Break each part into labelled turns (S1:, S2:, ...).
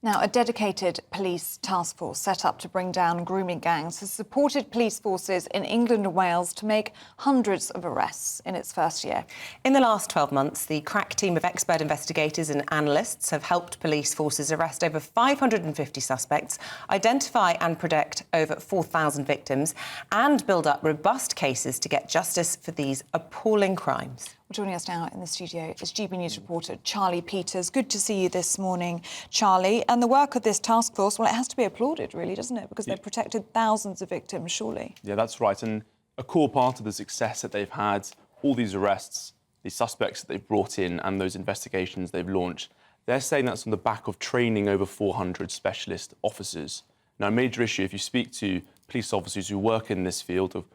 S1: Now, a dedicated police task force set up to bring down grooming gangs has supported police forces in England and Wales to make hundreds of arrests in its first year.
S2: In the last 12 months, the crack team of expert investigators and analysts have helped police forces arrest over 550 suspects, identify and protect over 4,000 victims, and build up robust cases to get justice for these appalling crimes.
S1: Joining us now in the studio is GB News reporter Charlie Peters. Good to see you this morning, Charlie. And the work of this task force, well, it has to be applauded, really, doesn't it? Because they've protected thousands of victims, surely.
S3: Yeah, that's right. And a core part of the success that they've had, all these arrests, these suspects that they've brought in and those investigations they've launched, they're saying that's on the back of training over 400 specialist officers. Now, a major issue, if you speak to police officers who work in this field of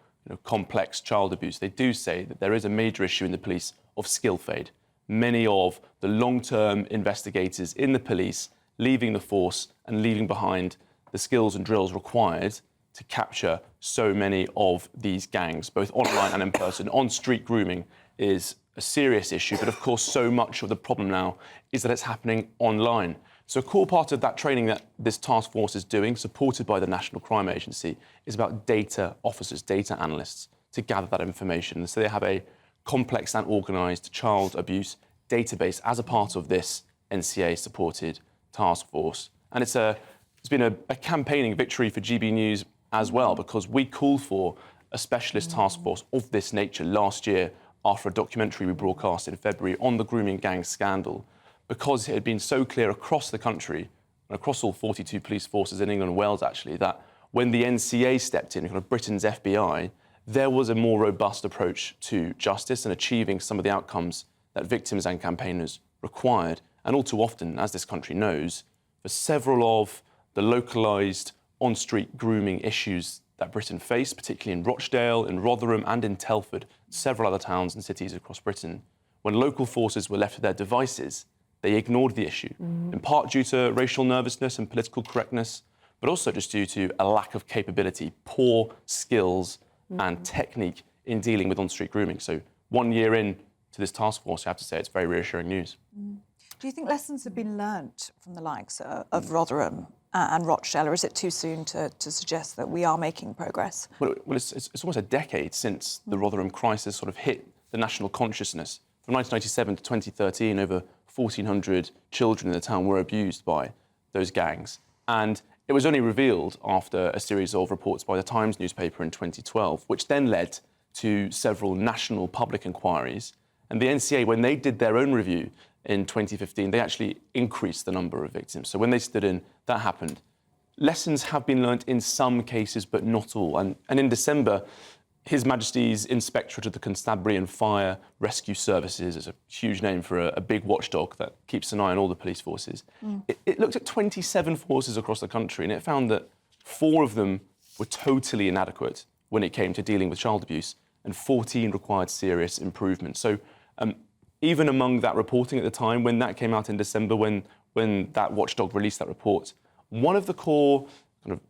S3: complex child abuse, they do say that there is a major issue in the police of skill fade. Many of the long-term investigators in the police leaving the force and leaving behind the skills and drills required to capture so many of these gangs, both online and in person. On-street grooming is a serious issue, but of course so much of the problem now is that it's happening online. So a core part of that training that this task force is doing, supported by the National Crime Agency, is about data officers, data analysts, to gather that information. So they have a complex and organised child abuse database as a part of this NCA-supported task force. And it's been a campaigning victory for GB News as well, because we called for a specialist task force of this nature last year after a documentary we broadcast in February on the grooming gang scandal, because it had been so clear across the country, and across all 42 police forces in England and Wales, actually, that when the NCA stepped in, kind of Britain's FBI, there was a more robust approach to justice and achieving some of the outcomes that victims and campaigners required. And all too often, as this country knows, for several of the localised on-street grooming issues that Britain faced, particularly in Rochdale, in Rotherham and in Telford, several other towns and cities across Britain, when local forces were left to their devices, they ignored the issue, in part due to racial nervousness and political correctness, but also just due to a lack of capability, poor skills and technique in dealing with on-street grooming. So 1 year in to this task force, I have to say it's very reassuring news.
S1: Do you think lessons have been learnt from the likes of Rotherham and Rochdale, or is it too soon to suggest that we are making progress?
S3: Well, it's almost a decade since the Rotherham crisis sort of hit the national consciousness. From 1997 to 2013, over 1,400 children in the town were abused by those gangs. And it was only revealed after a series of reports by the Times newspaper in 2012, which then led to several national public inquiries. And the NCA, when they did their own review in 2015, they actually increased the number of victims. So when they stood in, that happened. Lessons have been learnt in some cases, but not all. And in December, His Majesty's Inspectorate of the Constabulary and Fire Rescue Services is a huge name for a big watchdog that keeps an eye on all the police forces. It looked at 27 forces across the country, and it found that 4 of them were totally inadequate when it came to dealing with child abuse, and 14 required serious improvement. So even among that reporting at the time, when that came out in December, when that watchdog released that report, one of the core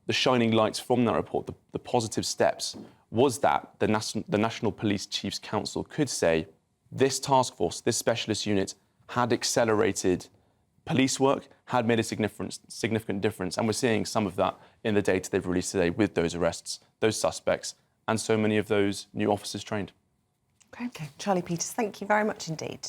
S3: the shining lights from that report, the positive steps, was that the National Police Chiefs Council could say this task force, this specialist unit, had accelerated police work, had made a significant difference. And we're seeing some of that in the data they've released today with those arrests, those suspects, and so many of those new officers trained.
S2: OK. Charlie Peters, thank you very much indeed.